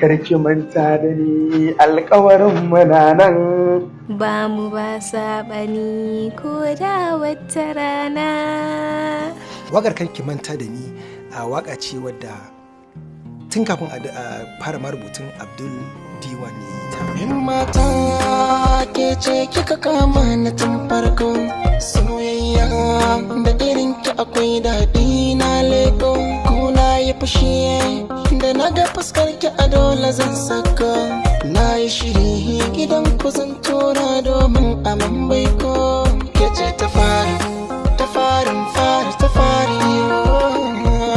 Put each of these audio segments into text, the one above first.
karki manta da ni alkawarin muna nan ba mu ba saɓani ko da wata rana. Waƙar karki manta da ni a waƙa ce wadda tun kafin a fara marubutun Abdul Diwan ya yi ta. In mata ke ce kika kama na tun farko, soyayya da irin ki akwai daɗi na leko. Kuna yi fushi da na ga fuskar ki a dole zan saka. Na yi shiri gidan ku zan tura domin a mambai ko. Ke ce ta fari, ta farin fari, ta fari.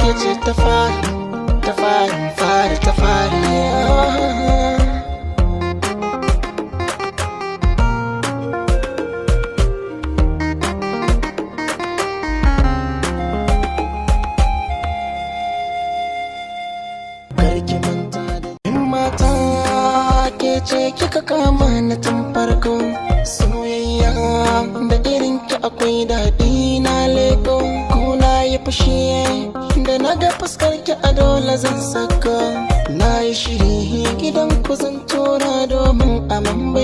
Ke ce ta fari, ta farin fari, ta fari. Ce kika kama na tun farko, soyayya da irin ki akwai daɗi na leko. Kuna yi fushi da na ga fuskar ki a dole zan saka. Na yi shiri gidan ku zan tura domin a mambai